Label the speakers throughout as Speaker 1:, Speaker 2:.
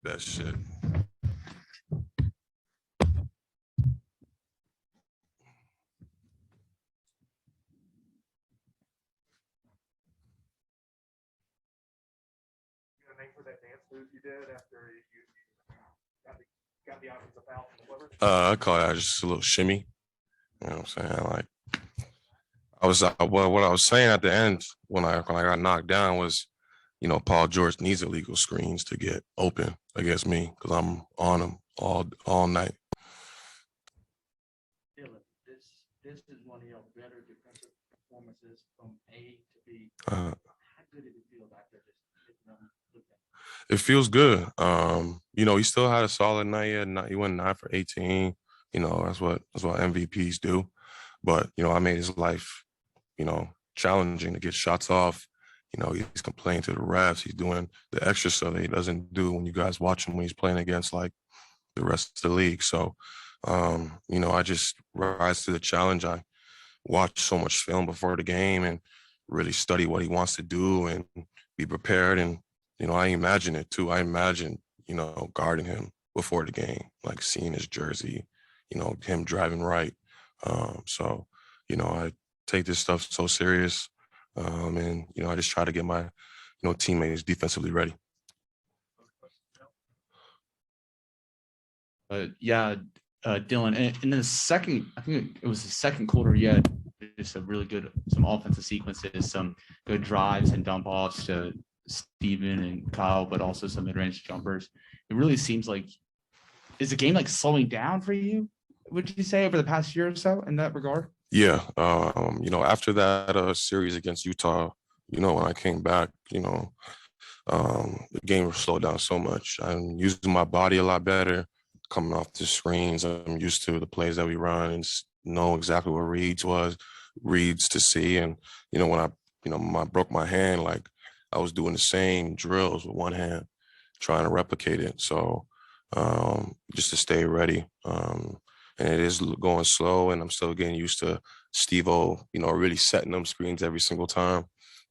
Speaker 1: That shit.
Speaker 2: For that dance move you did after you got the offensive foul from the Clippers?
Speaker 1: I call that just a little shimmy. You know what I'm saying? Like I was, what I was saying at the end when I got knocked down was, Paul George needs illegal screens to get open against me because I'm on him all night.
Speaker 3: Dillon, this is one of your better defensive performances from A to B.
Speaker 1: Uh,
Speaker 3: How good did it feel after just hitting them?
Speaker 1: it feels good. He still had a solid night. He went 9 for 18. That's what MVPs do. But I made his life, challenging to get shots off. He's complaining to the refs. He's doing the extra stuff that he doesn't do when you guys watch him when he's playing against like the rest of the league. So, I just rise to the challenge. I watch so much film before the game and really study what he wants to do and be prepared. And, I imagine it too. I imagine, guarding him before the game, like seeing his jersey, him driving right. So, I take this stuff so serious. And, I just try to get my, teammates defensively ready.
Speaker 4: Dillon, in the second, I think it was the second quarter, you had just some offensive sequences, some good drives and dump offs to Steven and Kyle, but also some mid-range jumpers. It really seems like, is the game like slowing down for you, would you say, over the past year or so in that regard?
Speaker 1: Yeah. After that series against Utah, when I came back, the game slowed down so much. I'm using my body a lot better, coming off the screens. I'm used to the plays that we run and know exactly what reads to see. And, when I broke my hand, like I was doing the same drills with one hand, trying to replicate it. So just to stay ready. And it is going slow, and I'm still getting used to Steve-O, really setting them screens every single time.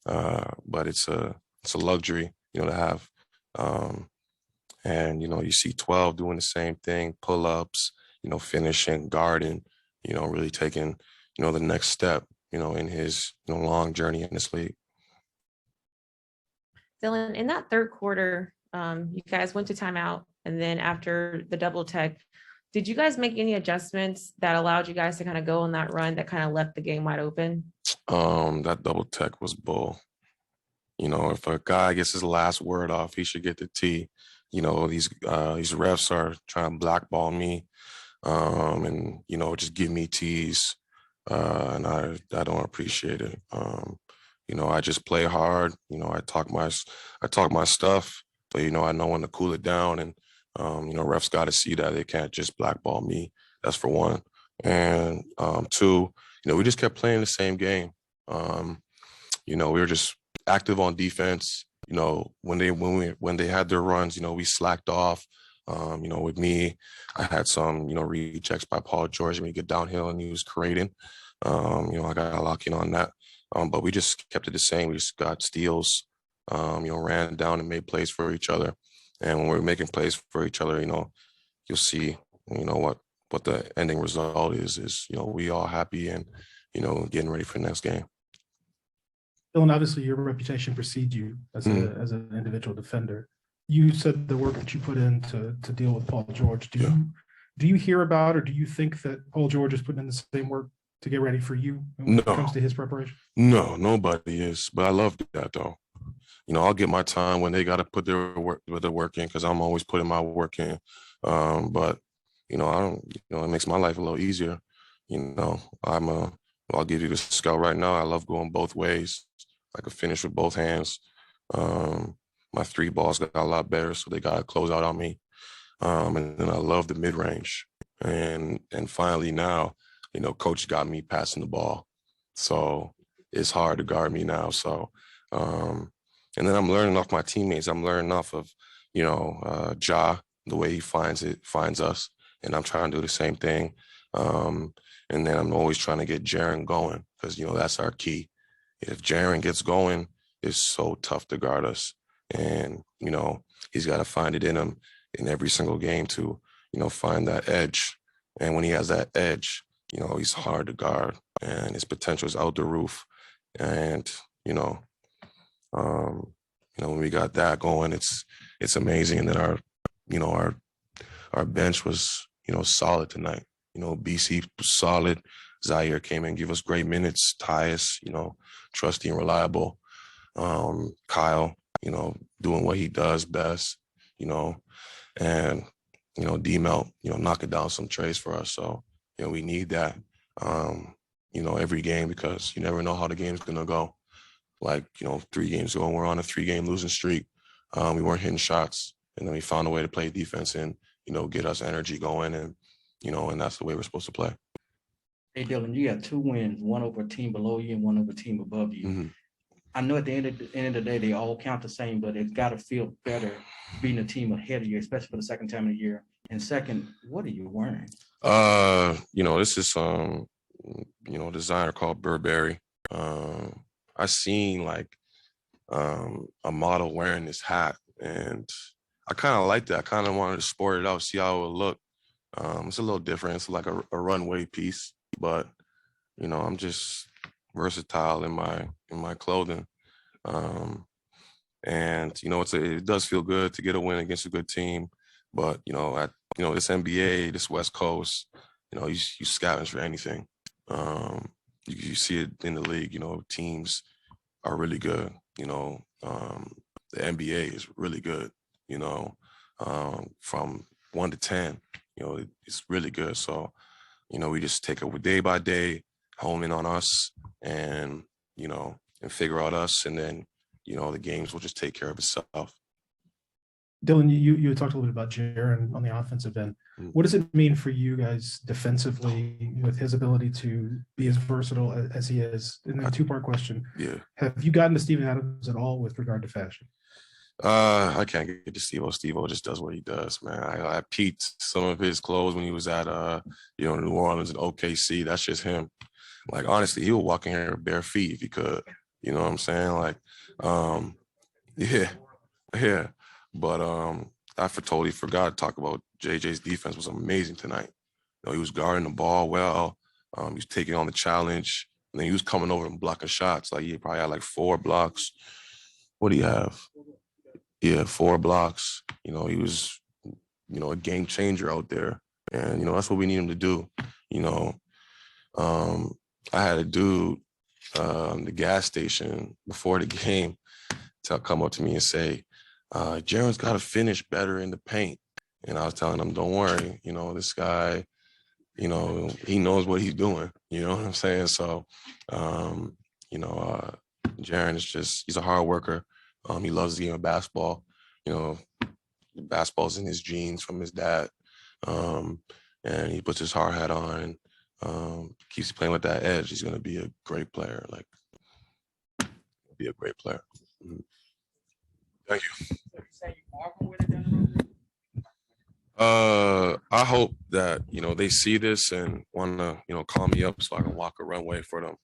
Speaker 1: But it's a luxury, to have. And, you see 12 doing the same thing, pull-ups, finishing, guarding, really taking, the next step, in his long journey in this league.
Speaker 5: Dillon, in that third quarter, you guys went to timeout, and then after the double tech, did you guys make any adjustments that allowed you guys to kind of go on that run that kind of left the game wide open?
Speaker 1: That double tech was bull. If a guy gets his last word off, he should get the T. These refs are trying to blackball me, and just give me T's, and I don't appreciate it. I just play hard. I talk my stuff, but I know when to cool it down. And refs got to see that they can't just blackball me. That's for one. And two, we just kept playing the same game. We were just active on defense. When they had their runs, we slacked off. With me, I had some, rechecks by Paul George when we get downhill and he was creating. I got a lock in on that. But we just kept it the same. We just got steals, ran down and made plays for each other. And when we're making plays for each other, you'll see, what the ending result is, we all happy and, getting ready for the next game.
Speaker 6: Dillon, obviously your reputation precedes you as an individual defender. You said the work that you put in to deal with Paul George. Do you hear about, or do you think that Paul George is putting in the same work to get ready for you when it comes to his preparation?
Speaker 1: No, nobody is. But I love that though. I'll get my time when they got to put their work in, because I'm always putting my work in. But I don't. It makes my life a little easier. I'll give you the scout right now. I love going both ways. I could finish with both hands. My three balls got a lot better, so they got to close out on me. And then I love the mid range. And finally now, coach got me passing the ball, so it's hard to guard me now. So. And then I'm learning off my teammates. I'm learning off of, Ja, the way he finds us. And I'm trying to do the same thing. And then I'm always trying to get Jaren going, because, that's our key. If Jaren gets going, it's so tough to guard us. And, he's got to find it in him. in every single game to, find that edge. And when he has that edge, he's hard to guard and his potential is out the roof. And, when we got that going, it's amazing. And then our bench was, solid tonight. BC was solid. Zaire came in, give us great minutes. Tyus, trusty and reliable. Kyle, doing what he does best, and, D-Melt, knocking down some trays for us. So, we need that, every game because you never know how the game's going to go. Like, 3 games ago, we're on a 3-game losing streak. We weren't hitting shots, and then we found a way to play defense and, get us energy going. And, and that's the way we're supposed to play.
Speaker 3: Hey, Dillon, you got 2 wins, one over a team below you and one over a team above you.
Speaker 1: Mm-hmm.
Speaker 3: I know at the end of the day, they all count the same, but it's got to feel better being a team ahead of you, especially for the second time in a year. And second, what are you wearing?
Speaker 1: This is a designer called Burberry. I seen like a model wearing this hat, and I kind of liked that. I kind of wanted to sport it out, see how it would look. It's a little different. It's like a runway piece, but I'm just versatile in my clothing. And it does feel good to get a win against a good team, but this NBA, this West Coast, you scavenge for anything. You see it in the league. Teams are really good. The NBA is really good. From 1 to 10, it's really good. So we just take it day by day, home in on us, and and figure out us, and then the games will just take care of itself.
Speaker 6: Dillon, you talked a little bit about Jaren on the offensive end. What does it mean for you guys defensively with his ability to be as versatile as he is? And then a 2-part question.
Speaker 1: Yeah.
Speaker 6: Have you gotten to Steven Adams at all with regard to fashion?
Speaker 1: I can't get to Steve-O. Steve-O just does what he does, man. I peeped some of his clothes when he was at New Orleans and OKC. That's just him. Like, honestly, he would walk in here bare feet if he could. You know what I'm saying? Like, yeah. But I totally forgot to talk about JJ's defense was amazing tonight. He was guarding the ball well. He was taking on the challenge, and then he was coming over and blocking shots. Like, he probably had like 4 blocks. What do you have? Yeah, 4 blocks. He was, a game changer out there. And, that's what we need him to do. I had a dude, the gas station before the game to come up to me and say, Jaren's got to finish better in the paint. And I was telling him, don't worry, this guy, he knows what he's doing. You know what I'm saying? So, Jaren is he's a hard worker. He loves the game of basketball. Basketball's in his genes from his dad. And he puts his hard hat on and keeps playing with that edge. He's going to be a great player. Mm-hmm. Thank you. I hope that, they see this and want to, call me up so I can walk a runway for them.